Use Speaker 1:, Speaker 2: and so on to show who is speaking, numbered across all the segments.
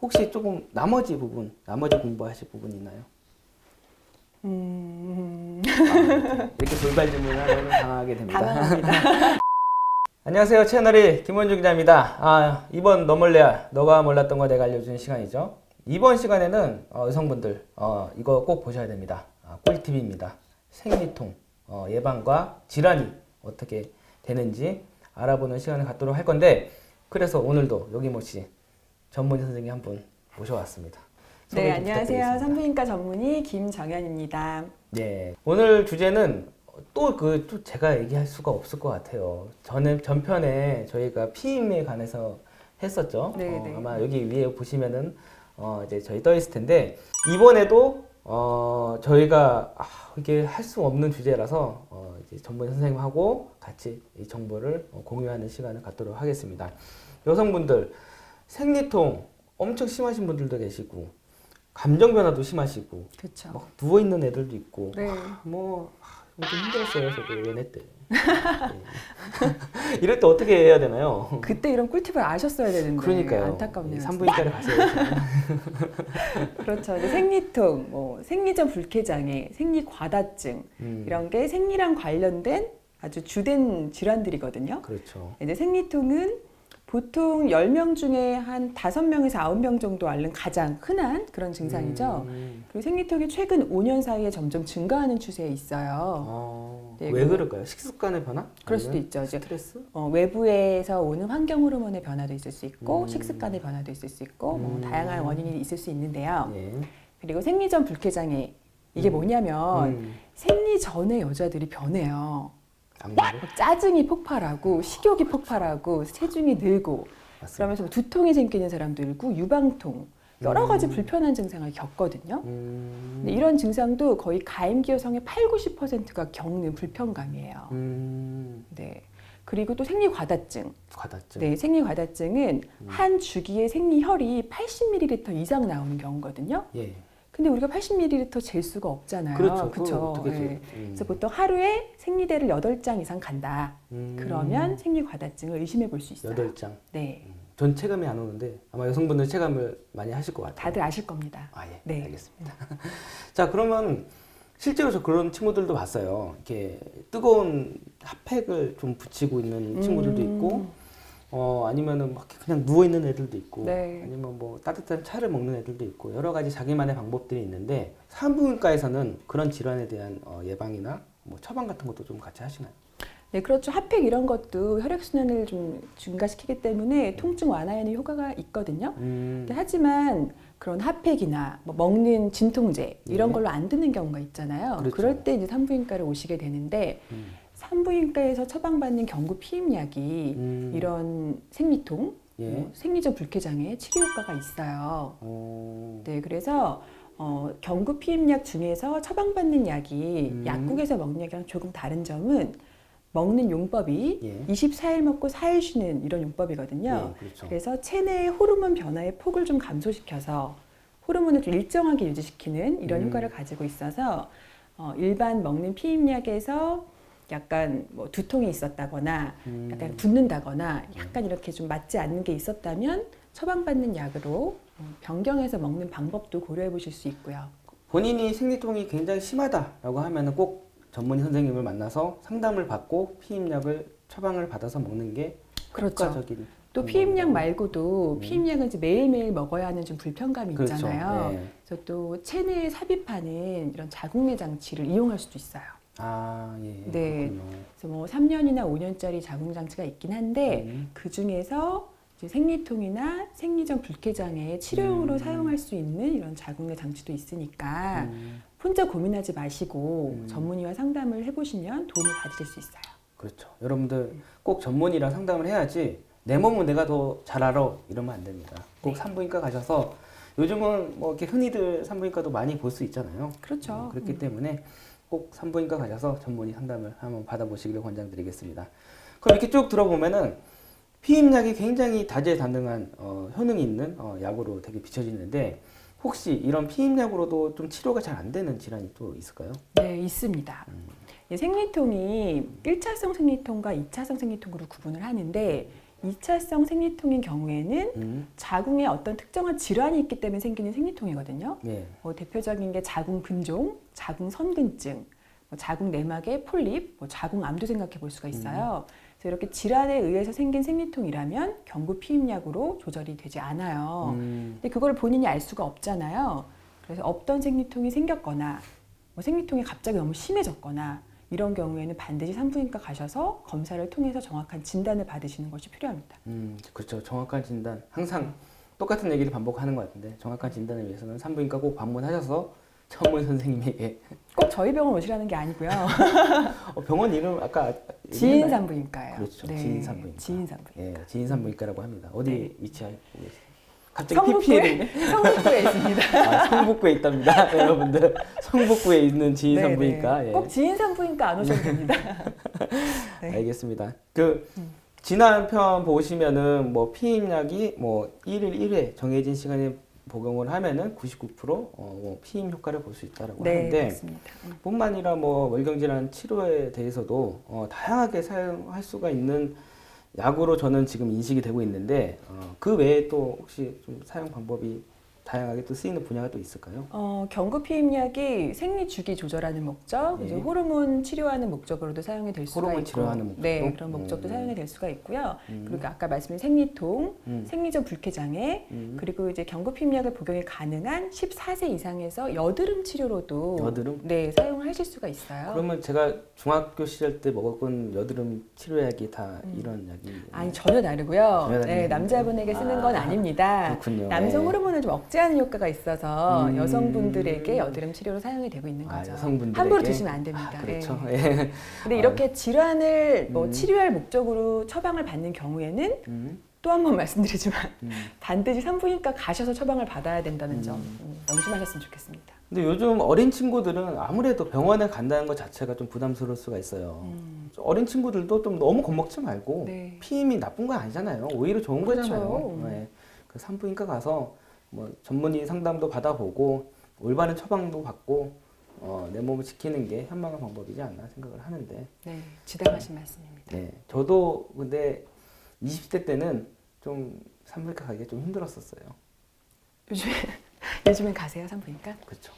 Speaker 1: 혹시 조금 나머지 공부하실 부분 있나요? 이렇게 돌발 질문하면 당하게 됩니다.
Speaker 2: 당황합니다.
Speaker 1: 안녕하세요. 채널의 김원중 기자입니다. 이번 너 몰래야 너가 몰랐던 거 내가 알려주는 시간이죠. 이번 시간에는 여성분들 이거 꼭 보셔야 됩니다. 꿀팁입니다. 생리통 예방과 질환이 어떻게 되는지 알아보는 시간을 갖도록 할 건데, 그래서 오늘도 여기 모신 전문의 선생님 한 분 모셔왔습니다.
Speaker 2: 네, 안녕하세요. 산부인과 전문의 김정현입니다.
Speaker 1: 네, 오늘 주제는 또 제가 얘기할 수가 없을 것 같아요. 전편에 저희가 피임에 관해서 했었죠.
Speaker 2: 네.
Speaker 1: 아마 여기 위에 보시면은 이제 저희 떠 있을 텐데, 이번에도 저희가 이게 할 수 없는 주제라서 이제 전문 선생님하고 같이 이 정보를 공유하는 시간을 갖도록 하겠습니다. 여성분들 생리통 엄청 심하신 분들도 계시고, 감정 변화도 심하시고,
Speaker 2: 그렇죠.
Speaker 1: 막 누워 있는 애들도 있고,
Speaker 2: 네.
Speaker 1: 좀 힘들었어요. 저도 연애 때. 네. 이럴 때 어떻게 해야 되나요?
Speaker 2: 그때 이런 꿀팁을 아셨어야 되는데.
Speaker 1: 그러니까요.
Speaker 2: 안타깝네요.
Speaker 1: 산부인과를 가세요.
Speaker 2: 그렇죠. 이제 생리통, 생리전 불쾌장애, 생리과다증 이런 게 생리랑 관련된 아주 주된 질환들이거든요.
Speaker 1: 그렇죠.
Speaker 2: 이제 생리통은 보통 10명 중에 한 5명에서 9명 정도 앓는 가장 흔한 그런 증상이죠. 그리고 생리통이 최근 5년 사이에 점점 증가하는 추세에 있어요. 네,
Speaker 1: 왜 그럴까요? 식습관의 변화?
Speaker 2: 그럴 수도 있죠.
Speaker 1: 스트레스?
Speaker 2: 외부에서 오는 환경 호르몬의 변화도 있을 수 있고, 식습관의 변화도 있을 수 있고, 다양한 원인이 있을 수 있는데요.
Speaker 1: 예.
Speaker 2: 그리고 생리전 불쾌장애, 이게 뭐냐면 생리 전에 여자들이 변해요.
Speaker 1: 악마로?
Speaker 2: 짜증이 폭발하고, 식욕이 폭발하고, 체중이 늘고,
Speaker 1: 맞습니다.
Speaker 2: 그러면서 두통이 생기는 사람도 있고, 유방통, 여러 가지 불편한 증상을 겪거든요. 근데 이런 증상도 거의 가임기 여성의 80~90%가 겪는 불편감이에요. 네. 그리고 또 생리과다증.
Speaker 1: 과다증.
Speaker 2: 네, 생리과다증은 한 주기에 생리혈이 80ml 이상 나오는 경우거든요.
Speaker 1: 예.
Speaker 2: 근데 우리가 80ml 잴 수가 없잖아요.
Speaker 1: 그렇죠.
Speaker 2: 그쵸?
Speaker 1: 어떻게
Speaker 2: 네.
Speaker 1: 죠?
Speaker 2: 그래서 보통 하루에 생리대를 8장 이상 간다. 그러면 생리과다증을 의심해 볼 수 있어요.
Speaker 1: 8장.
Speaker 2: 네.
Speaker 1: 전 체감이 안 오는데 아마 여성분들 체감을 많이 하실 것 같아요.
Speaker 2: 다들 아실 겁니다.
Speaker 1: 예.
Speaker 2: 네.
Speaker 1: 알겠습니다. 자, 그러면 실제로 저 그런 친구들도 봤어요. 이렇게 뜨거운 핫팩을 좀 붙이고 있는 친구들도 있고, 아니면은 막 그냥 누워 있는 애들도 있고,
Speaker 2: 네.
Speaker 1: 아니면 뭐 따뜻한 차를 먹는 애들도 있고, 여러 가지 자기만의 방법들이 있는데, 산부인과에서는 그런 질환에 대한 예방이나 뭐 처방 같은 것도 좀 같이 하시나요?
Speaker 2: 네, 그렇죠. 핫팩 이런 것도 혈액순환을 좀 증가시키기 때문에 통증 완화에는 효과가 있거든요. 근데 하지만 그런 핫팩이나 뭐 먹는 진통제 이런
Speaker 1: 예.
Speaker 2: 걸로 안 듣는 경우가 있잖아요.
Speaker 1: 그렇죠.
Speaker 2: 그럴 때 이제 산부인과를 오시게 되는데, 산부인과에서 처방받는 경구 피임약이 이런 생리통,
Speaker 1: 예.
Speaker 2: 생리전 불쾌장애 치료 효과가 있어요. 네, 그래서 경구 피임약 중에서 처방받는 약이 약국에서 먹는 약이랑 조금 다른 점은 먹는 용법이
Speaker 1: 예.
Speaker 2: 24일 먹고 4일 쉬는 이런 용법이거든요.
Speaker 1: 예, 그렇죠.
Speaker 2: 그래서 체내의 호르몬 변화의 폭을 좀 감소시켜서 호르몬을 좀 일정하게 유지시키는 이런 효과를 가지고 있어서 일반 먹는 피임약에서 약간 뭐 두통이 있었다거나 약간 붓는다거나 약간 이렇게 좀 맞지 않는 게 있었다면 처방받는 약으로 변경해서 먹는 방법도 고려해 보실 수 있고요.
Speaker 1: 본인이 생리통이 굉장히 심하다라고 하면은 꼭 전문의 선생님을 만나서 상담을 받고 피임약을 처방을 받아서 먹는 게
Speaker 2: 그렇죠.
Speaker 1: 효과적인.
Speaker 2: 또 피임약 말고도 피임약은 이제 매일매일 먹어야 하는 좀 불편감이
Speaker 1: 그렇죠.
Speaker 2: 있잖아요.
Speaker 1: 예.
Speaker 2: 그래서 또 체내에 삽입하는 이런 자궁내 장치를 이용할 수도 있어요.
Speaker 1: 예.
Speaker 2: 네.
Speaker 1: 그렇군요.
Speaker 2: 그래서 뭐 3년이나 5년짜리 자궁 장치가 있긴 한데 그 중에서 이제 생리통이나 생리전 불쾌장애 치료용으로 사용할 수 있는 이런 자궁내 장치도 있으니까 혼자 고민하지 마시고 전문의와 상담을 해보시면 도움을 받으실 수 있어요.
Speaker 1: 그렇죠. 여러분들 꼭 전문의랑 상담을 해야지 내 몸은 내가 더 잘 알아 이러면 안 됩니다. 꼭
Speaker 2: 네.
Speaker 1: 산부인과 가셔서, 요즘은 뭐 이렇게 흔히들 산부인과도 많이 볼 수 있잖아요.
Speaker 2: 그렇죠.
Speaker 1: 그렇기 때문에 꼭 산부인과 가셔서 전문의 상담을 한번 받아보시기를 권장드리겠습니다. 그럼 이렇게 쭉 들어보면은 피임약이 굉장히 다재다능한 효능이 있는 약으로 되게 비춰지는데, 혹시 이런 피임약으로도 좀 치료가 잘 안 되는 질환이 또 있을까요?
Speaker 2: 네, 있습니다. 이 생리통이 1차성 생리통과 2차성 생리통으로 구분을 하는데, 2차성 생리통인 경우에는 자궁에 어떤 특정한 질환이 있기 때문에 생기는 생리통이거든요.
Speaker 1: 예.
Speaker 2: 대표적인 게 자궁 근종, 자궁 선근증, 자궁 내막의 폴립, 자궁암도 생각해 볼 수가 있어요. 그래서 이렇게 질환에 의해서 생긴 생리통이라면 경구 피임약으로 조절이 되지 않아요. 근데 그걸 본인이 알 수가 없잖아요. 그래서 없던 생리통이 생겼거나 생리통이 갑자기 너무 심해졌거나 이런 경우에는 반드시 산부인과 가셔서 검사를 통해서 정확한 진단을 받으시는 것이 필요합니다.
Speaker 1: 그렇죠. 정확한 진단. 항상 똑같은 얘기를 반복하는 것 같은데 정확한 진단을 위해서는 산부인과 꼭 방문하셔서 전문 선생님에게
Speaker 2: 꼭 저희 병원 오시라는 게 아니고요.
Speaker 1: 병원 이름 아까
Speaker 2: 지인 산부인과예요.
Speaker 1: 그렇죠.
Speaker 2: 네,
Speaker 1: 지인 산부인과.
Speaker 2: 지인 산부인과.
Speaker 1: 예, 지인 산부인과라고 합니다. 어디
Speaker 2: 네.
Speaker 1: 위치하고 계세요? 갑자기 PPL이
Speaker 2: 성북구에 있습니다.
Speaker 1: 성북구에 있답니다. 여러분들 성북구에 있는 지인
Speaker 2: 네,
Speaker 1: 산부인과.
Speaker 2: 네.
Speaker 1: 예.
Speaker 2: 꼭 지인 산부인과 안 오셔도 됩니다. 네.
Speaker 1: 알겠습니다. 지난 편 보시면은 뭐 피임약이 뭐 1일 1회 정해진 시간에 복용을 하면은 99% 피임 효과를 볼 수 있다라고
Speaker 2: 네,
Speaker 1: 하는데
Speaker 2: 맞습니다.
Speaker 1: 뿐만 아니라 뭐 월경질환 치료에 대해서도 다양하게 사용할 수가 있는 약으로 저는 지금 인식이 되고 있는데 그 외에 또 혹시 좀 사용 방법이 다양하게 또 쓰이는 분야가 또 있을까요?
Speaker 2: 경구 피임약이 생리 주기 조절하는 목적,
Speaker 1: 네.
Speaker 2: 이제 호르몬 치료하는 목적으로도 사용이 될 수가
Speaker 1: 호르몬
Speaker 2: 있고,
Speaker 1: 치료하는 목적으로?
Speaker 2: 네, 그런 목적도 사용이 될 수가 있고요. 그리고 아까 말씀드린 생리통, 생리전 불쾌 장애, 그리고 이제 경구 피임약을 복용이 가능한 14세 이상에서 여드름 치료로도
Speaker 1: 여드름?
Speaker 2: 네, 사용을 하실 수가 있어요.
Speaker 1: 그러면 제가 중학교 시절 때 먹었던 여드름 치료약이 다 이런 약이
Speaker 2: 아니 전혀 다르고요.
Speaker 1: 전혀 다른
Speaker 2: 네,
Speaker 1: 약인가요?
Speaker 2: 남자분에게 쓰는 건 아닙니다.
Speaker 1: 그렇군요.
Speaker 2: 남성
Speaker 1: 네.
Speaker 2: 호르몬을 좀 억제하는 효과가 있어서 여성분들에게 여드름 치료로 사용이 되고 있는 거죠.
Speaker 1: 여성분들에게?
Speaker 2: 함부로 드시면 안 됩니다.
Speaker 1: 그렇죠.
Speaker 2: 네.
Speaker 1: 예.
Speaker 2: 근데 이렇게 질환을 치료할 목적으로 처방을 받는 경우에는 또 한 번 말씀드리지만 반드시 산부인과 가셔서 처방을 받아야 된다는 점 명심하셨으면 좋겠습니다.
Speaker 1: 근데 요즘 어린 친구들은 아무래도 병원에 간다는 것 자체가 좀 부담스러울 수가 있어요. 어린 친구들도 좀 너무 겁먹지 말고
Speaker 2: 네.
Speaker 1: 피임이 나쁜 건 아니잖아요. 오히려 좋은
Speaker 2: 그렇죠.
Speaker 1: 거잖아요. 네. 그 산부인과 가서 뭐 전문의 상담도 받아보고 올바른 처방도 받고 내 몸을 지키는 게 현명한 방법이지 않나 생각을 하는데.
Speaker 2: 네, 지당하신 말씀입니다.
Speaker 1: 네, 저도 근데 20대 때는 좀 산부인과 가기가 좀 힘들었었어요.
Speaker 2: 요즘엔 가세요, 산부인과?
Speaker 1: 그렇죠.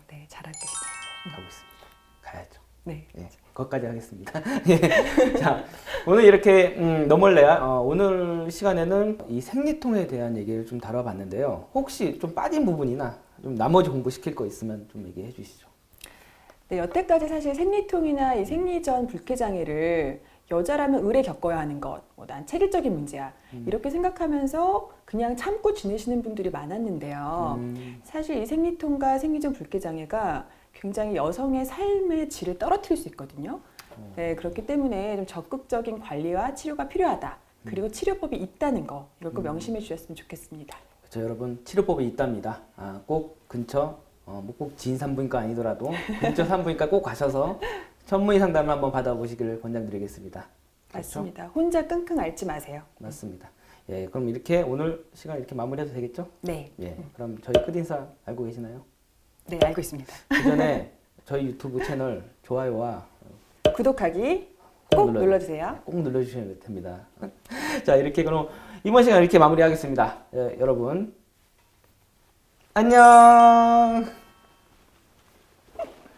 Speaker 2: 네, 잘하고 계시네요.
Speaker 1: 가고 있습니다. 가야죠.
Speaker 2: 네.
Speaker 1: 예, 그것까지 하겠습니다. 예. 자, 오늘 이렇게 너멀레야 오늘 시간에는 이 생리통에 대한 얘기를 좀 다뤄봤는데요. 혹시 좀 빠진 부분이나 좀 나머지 공부시킬 거 있으면 좀 얘기해 주시죠.
Speaker 2: 네, 여태까지 사실 생리통이나 이 생리전 불쾌 장애를 여자라면 의뢰 겪어야 하는 것, 난 체질적인 문제야 이렇게 생각하면서 그냥 참고 지내시는 분들이 많았는데요. 사실 이 생리통과 생리전 불쾌 장애가 굉장히 여성의 삶의 질을 떨어뜨릴 수 있거든요. 네, 그렇기 때문에 좀 적극적인 관리와 치료가 필요하다. 그리고 치료법이 있다는 거, 이걸 꼭 명심해 주셨으면 좋겠습니다.
Speaker 1: 그렇죠, 여러분 치료법이 있답니다. 꼭 근처 뭐 꼭 지인 산부인과 아니더라도 근처 산부인과 꼭 가셔서 전문의 상담을 한번 받아보시기를 권장드리겠습니다. 그렇죠?
Speaker 2: 맞습니다. 혼자 끙끙 앓지 마세요.
Speaker 1: 맞습니다. 예, 그럼 이렇게 오늘 시간 이렇게 마무리해도 되겠죠?
Speaker 2: 네.
Speaker 1: 예, 그럼 저희 끝인사 알고 계시나요?
Speaker 2: 네, 알고 있습니다.
Speaker 1: 그 전에 저희 유튜브 채널 좋아요와
Speaker 2: 구독하기 꼭 눌러주세요.
Speaker 1: 꼭 눌러주시면 됩니다. 자, 이렇게 그럼 이번 시간 이렇게 마무리하겠습니다. 예, 여러분 안녕.